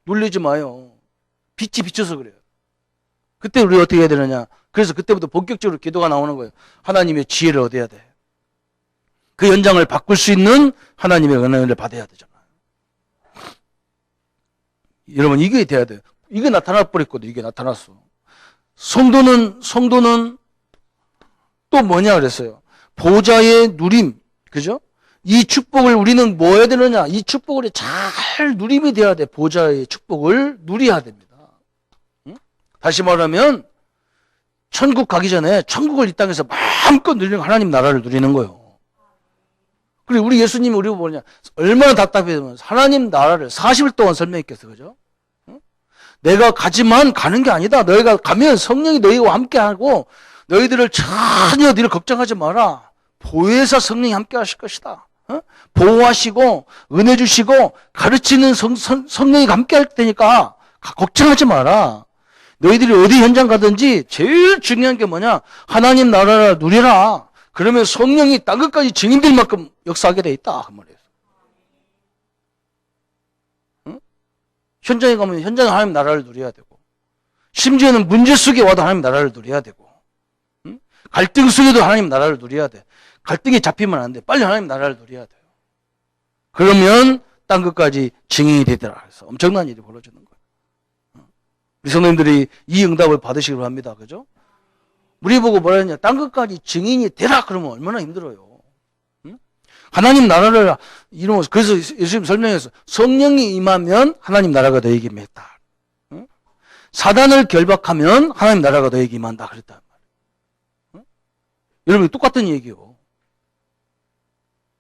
놀래지 마요. 빛이 비쳐서 그래요. 그때 우리가 어떻게 해야 되느냐. 그래서 그때부터 본격적으로 기도가 나오는 거예요. 하나님의 지혜를 얻어야 돼. 그 현장을 바꿀 수 있는 하나님의 은혜를 받아야 되잖아요. 여러분, 이게 돼야 돼요. 이게 나타나 버렸거든. 이게 나타났어. 성도는 또 뭐냐 그랬어요. 보좌의 누림. 그죠? 이 축복을 우리는 뭐 해야 되느냐. 이 축복을 잘 누림이 돼야 돼. 보좌의 축복을 누려야 됩니다. 응? 다시 말하면 천국 가기 전에 천국을 이 땅에서 마음껏 누리는 하나님 나라를 누리는 거예요. 그리고 우리 예수님이 우리 뭐냐. 얼마나 답답해요. 하나님 나라를 40일 동안 설명했겠어. 그죠? 내가 가지만 가는 게 아니다. 너희가 가면 성령이 너희와 함께하고 너희들을 전혀 너희를 걱정하지 마라. 보혜사 성령이 함께 하실 것이다. 보호하시고 은혜 주시고 가르치는 성령이 함께 할 테니까 걱정하지 마라. 너희들이 어디 현장 가든지 제일 중요한 게 뭐냐. 하나님 나라를 누려라. 그러면 성령이 땅 끝까지 증인될 만큼 역사하게 돼 있다. 그 말이에요. 현장에 가면 현장에 하나님 나라를 누려야 되고, 심지어는 문제 속에 와도 하나님 나라를 누려야 되고, 갈등 속에도 하나님 나라를 누려야 돼. 갈등이 잡히면 안 돼. 빨리 하나님 나라를 누려야 돼요. 그러면 땅 끝까지 증인이 되더라. 그래서 엄청난 일이 벌어지는 거예요. 우리 성도님들이 이 응답을 받으시기로 합니다. 그죠? 우리 보고 뭐라 했냐. 땅 끝까지 증인이 되라. 그러면 얼마나 힘들어요. 하나님 나라를 이루면서, 그래서 예수님 설명해서 성령이 임하면 하나님 나라가 너에게 임했다. 사단을 결박하면 하나님 나라가 너에게 임한다. 그랬단 말이에요. 여러분, 똑같은 얘기요.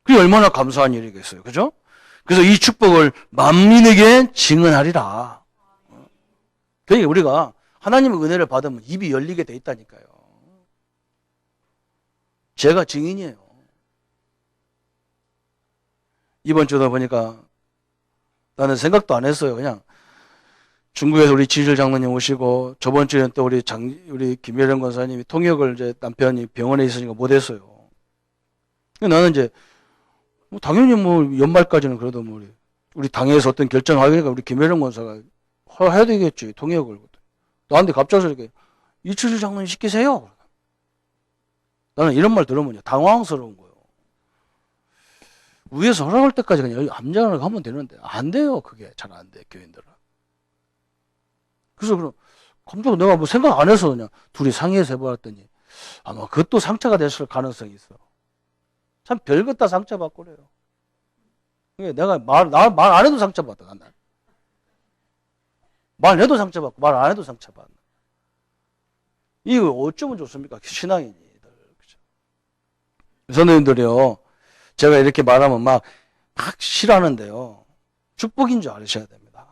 그게 얼마나 감사한 일이겠어요. 그죠? 그래서 이 축복을 만민에게 증언하리라. 그러니까 우리가 하나님의 은혜를 받으면 입이 열리게 돼 있다니까요. 제가 증인이에요. 이번 주도 보니까 나는 생각도 안 했어요. 그냥 중국에서 우리 진실 장로님 오시고 저번 주에는 또 우리 김혜령 권사님이 통역을 이제 남편이 병원에 있으니까 못했어요. 나는 이제 당연히 연말까지는 그래도 우리 당에서 어떤 결정하니까 우리 김혜령 권사가 해야 되겠지 통역을. 나한테 갑자기 이렇게 이춘실 장로님 시키세요. 나는 이런 말 들으면 당황스러운 거예요. 위에서 허락할 때까지 그냥 암장을 하면 되는데 안 돼요. 그게 잘 안 돼. 교인들은. 그래서 그럼 깜짝 내가 생각 안 해서 그냥 둘이 상의해서 해봤더니 아마 그것도 상처가 됐을 가능성이 있어. 참 별것 다 상처받고 그래요. 내가 말 안 해도 상처받다. 말해도 상처받고 말 안 해도 상처받는. 이거 어쩌면 좋습니까? 신앙인이들. 그죠? 선생님들이요. 제가 이렇게 말하면 막 싫어하는데요. 축복인 줄 아셔야 됩니다.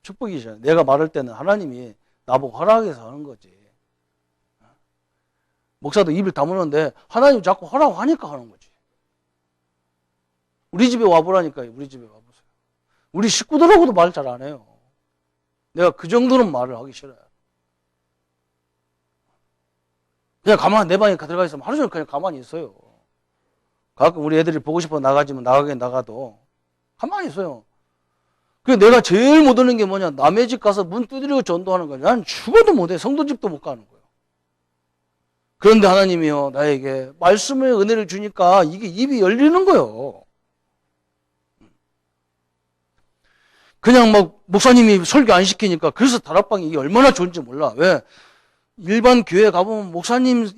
축복이죠. 내가 말할 때는 하나님이 나보고 허락해서 하는 거지. 목사도 입을 다무는데 하나님이 자꾸 허락하니까 하는 거지. 우리 집에 와보라니까요. 우리 집에 와보세요. 우리 식구들하고도 말 잘 안 해요. 내가 그 정도는 말을 하기 싫어요. 그냥 가만히 내 방에 들어가 있으면 하루 종일 그냥 가만히 있어요. 가끔 우리 애들이 보고 싶어 나가지면 나가긴 나가도 가만히 있어요. 그래서 내가 제일 못 오는 게 뭐냐. 남의 집 가서 문 두드리고 전도하는 거야. 난 죽어도 못해. 성도 집도 못 가는 거예요. 그런데 하나님이요. 나에게 말씀의 은혜를 주니까 이게 입이 열리는 거예요. 그냥 목사님이 설교 안 시키니까 그래서 다락방이 이게 얼마나 좋은지 몰라. 왜? 일반 교회 가보면 목사님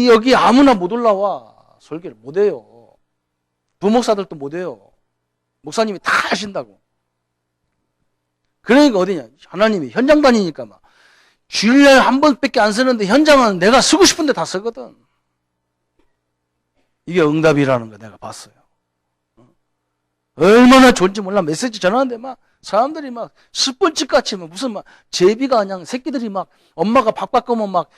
여기 아무나 못 올라와. 설교를 못 해요. 부목사들도 못 해요. 목사님이 다 하신다고. 그러니까 어디냐. 하나님이 현장 다니니까 주일날 한 번밖에 안 쓰는데 현장은 내가 쓰고 싶은데 다 쓰거든. 이게 응답이라는 거 내가 봤어요. 얼마나 좋은지 몰라. 메시지 전하는데 사람들이 막 스펀지 같이 무슨 막 제비가 그냥 새끼들이 막 엄마가 밥 바꾸면 막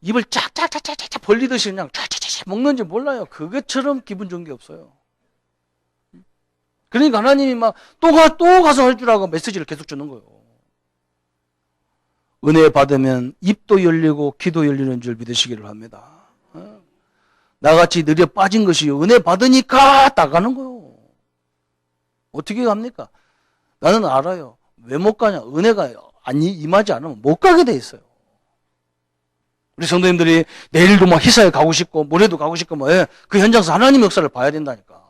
입을 쫙쫙쫙쫙쫙 벌리듯이 그냥 쫙쫙쫙 먹는지 몰라요. 그것처럼 기분 좋은 게 없어요. 그러니까 하나님이 막 또 가서 할 줄 알고 메시지를 계속 주는 거예요. 은혜 받으면 입도 열리고 귀도 열리는 줄 믿으시기를 합니다. 나같이 느려 빠진 것이 은혜 받으니까 나가는 거예요. 어떻게 갑니까? 나는 알아요. 왜 못 가냐? 은혜가 임하지 않으면 못 가게 돼 있어요. 우리 성도님들이 내일도 막 희사에 가고 싶고 모레도 가고 싶고 그 현장에서 하나님 역사를 봐야 된다니까.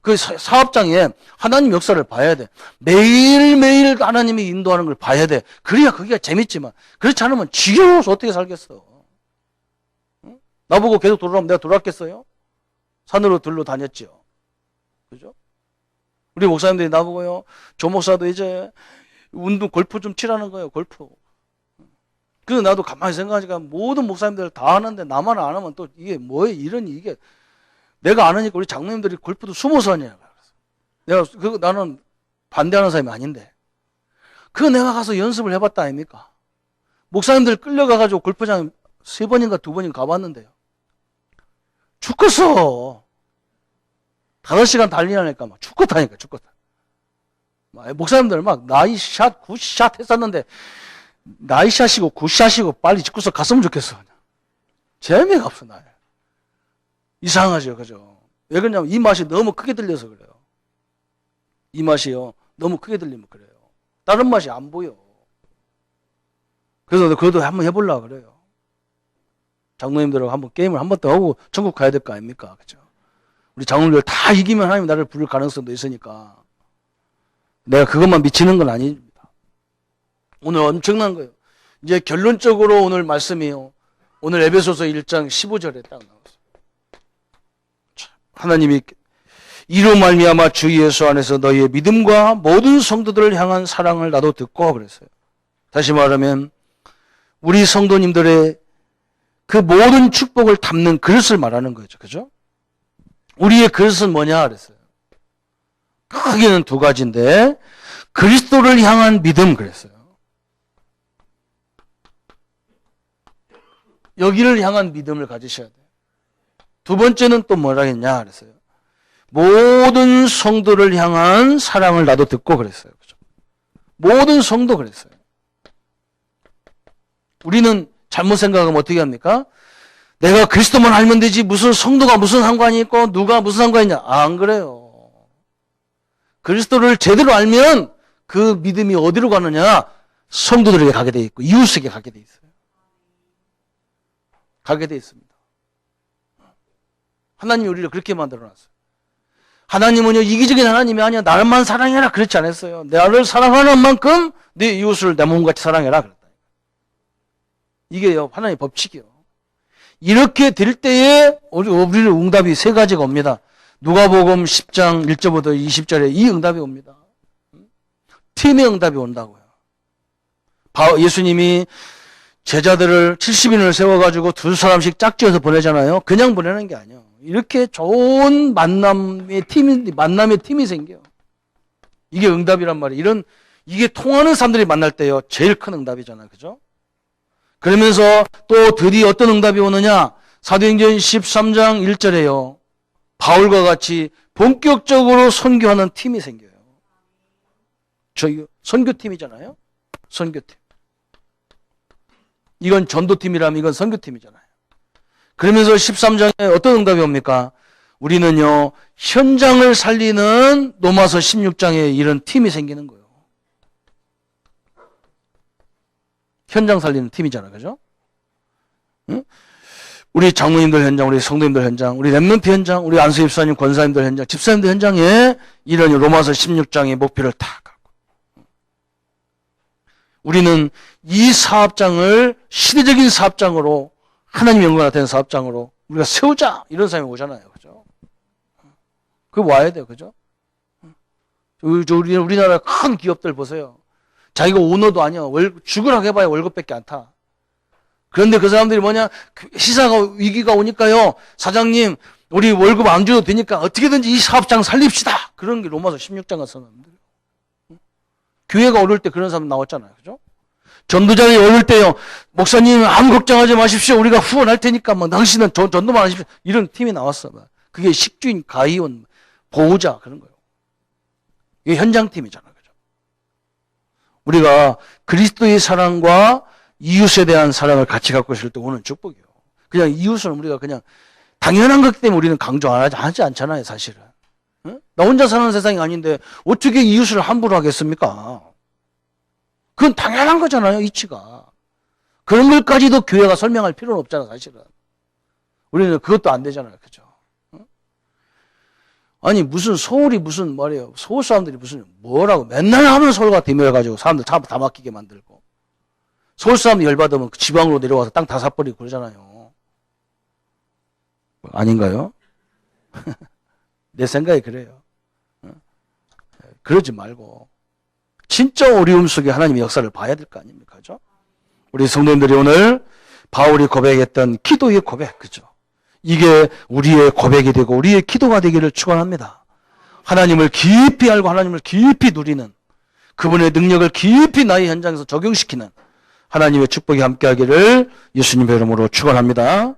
그 사업장에 하나님 역사를 봐야 돼. 매일매일 하나님이 인도하는 걸 봐야 돼. 그래야 그게 재밌지만 그렇지 않으면 지겨워서 어떻게 살겠어. 나보고 계속 돌아오면 내가 돌아왔겠어요? 산으로 들로 다녔죠. 그죠? 우리 목사님들이 나보고요. 조 목사도 이제 운동 골프 좀 치라는 거예요. 골프. 그래서 나도 가만히 생각하니까 모든 목사님들 다 하는데 나만 안 하면 또 이게 뭐예요? 이게 내가 안 하니까 우리 장로님들이 골프도 숨어서 하냐. 나는 반대하는 사람이 아닌데. 내가 가서 연습을 해봤다 아닙니까? 목사님들 끌려가가지고 골프장 3번인가 2번인가 가봤는데요. 죽겠어. 5시간 달리라니까 막 죽겠다니까, 죽겠다. 목사님들 막 나이샷, 굿샷 했었는데, 나이샷이고 굿샷이고 빨리 집구석 갔으면 좋겠어. 재미가 없어, 나에. 이상하죠, 그죠? 왜 그러냐면 이 맛이 너무 크게 들려서 그래요. 이 맛이요. 너무 크게 들리면 그래요. 다른 맛이 안 보여. 그래서 그래도 한번 해보려고 그래요. 장로님들하고 한번 게임을 한 번 더 하고 천국 가야 될 거 아닙니까? 그죠? 우리 장로님들 다 이기면 하나님 나를 부를 가능성도 있으니까. 내가 그것만 미치는 건 아닙니다. 오늘 엄청난 거예요. 이제 결론적으로 오늘 말씀이요. 오늘 에베소서 1장 15절에 딱 나왔어요. 하나님이 이로 말미암아 주 예수 안에서 너희의 믿음과 모든 성도들을 향한 사랑을 나도 듣고 그랬어요. 다시 말하면 우리 성도님들의 그 모든 축복을 담는 그릇을 말하는 거죠. 그죠? 우리의 그릇은 뭐냐 그랬어요. 크게는 2가지인데 그리스도를 향한 믿음 그랬어요. 여기를 향한 믿음을 가지셔야 돼요. 2번째는 또 뭐라 했냐 그랬어요. 모든 성도를 향한 사랑을 나도 듣고 그랬어요. 그죠? 모든 성도 그랬어요. 우리는 잘못 생각하면 어떻게 합니까? 내가 그리스도만 알면 되지 무슨 성도가 무슨 상관이 있고 누가 무슨 상관이 있냐. 안 그래요. 그리스도를 제대로 알면 그 믿음이 어디로 가느냐? 성도들에게 가게 돼 있고 이웃에게 가게 돼 있어요. 가게 돼 있습니다. 하나님이 우리를 그렇게 만들어놨어요. 하나님은요 이기적인 하나님이 아니야. 나만 사랑해라 그렇지 않았어요. 나를 사랑하는 만큼 네 이웃을 내 몸같이 사랑해라 그랬다. 이게요 하나님의 법칙이요. 이렇게 될 때에 우리는 응답이 3가지가 옵니다. 누가복음 10장 1절부터 20절에 이 응답이 옵니다. 팀의 응답이 온다고요. 예수님이 제자들을 70인을 세워가지고 2사람씩 짝지어서 보내잖아요. 그냥 보내는 게 아니에요. 이렇게 좋은 만남의 팀이 생겨요. 이게 응답이란 말이에요. 이게 통하는 사람들이 만날 때요. 제일 큰 응답이잖아요. 그죠? 그러면서 또 드디어 어떤 응답이 오느냐? 사도행전 13장 1절에요. 바울과 같이 본격적으로 선교하는 팀이 생겨요. 저희 선교팀이잖아요. 선교팀. 이건 전도팀이라면 이건 선교팀이잖아요. 그러면서 13장에 어떤 응답이 옵니까? 우리는요, 현장을 살리는 로마서 16장에 이런 팀이 생기는 거예요. 현장 살리는 팀이잖아요. 그죠? 응? 우리 장로님들 현장, 우리 성도님들 현장, 우리 렘넌트 현장, 우리 안수 집사님, 권사님들 현장, 집사님들 현장에 이런 로마서 16장의 목표를 다 갖고. 우리는 이 사업장을 시대적인 사업장으로 하나님 영광 나타내는 사업장으로 우리가 세우자 이런 사람이 오잖아요. 그죠? 그 와야 돼요. 그죠? 우리나라 큰 기업들 보세요. 자기가 오너도 아니야. 죽으라고 해봐야 월급밖에 안 타. 그런데 그 사람들이 뭐냐? 시사가 위기가 오니까요. 사장님, 우리 월급 안 줘도 되니까 어떻게든지 이 사업장 살립시다. 그런 게 로마서 16장 같은 사람들. 교회가 어려울 때 그런 사람 나왔잖아요. 그죠? 전도자들이 어려울 때요. 목사님 아무 걱정하지 마십시오. 우리가 후원할 테니까 뭐 당신은 전도만 하십시오. 이런 팀이 나왔어. 그게 식주인, 가이온, 보호자 그런 거예요. 이게 현장팀이잖아요. 그죠? 우리가 그리스도의 사랑과 이웃에 대한 사랑을 같이 갖고 있을 때 오는 축복이에요. 그냥 이웃은 우리가 그냥 당연한 것 때문에 우리는 강조 하지 않잖아요, 사실은. 응? 나 혼자 사는 세상이 아닌데 어떻게 이웃을 함부로 하겠습니까? 그건 당연한 거잖아요, 이치가. 그런 것까지도 교회가 설명할 필요는 없잖아, 사실은. 우리는 그것도 안 되잖아요, 그죠? 응? 아니, 무슨 서울이 무슨 말이에요. 서울 사람들이 무슨 뭐라고 맨날 하면 서울과 대모해가지고 사람들 차 다 막히게 만들고. 서울 사람이 열받으면 지방으로 내려와서 땅 다 사버리고 그러잖아요. 아닌가요? 내 생각이 그래요. 그러지 말고 진짜 어려움 속에 하나님의 역사를 봐야 될 거 아닙니까? 그죠? 우리 성도님들이 오늘 바울이 고백했던 기도의 고백, 그죠? 이게 우리의 고백이 되고 우리의 기도가 되기를 축원합니다. 하나님을 깊이 알고 하나님을 깊이 누리는 그분의 능력을 깊이 나의 현장에서 적용시키는 하나님의 축복이 함께하기를 예수님의 이름으로 축원합니다.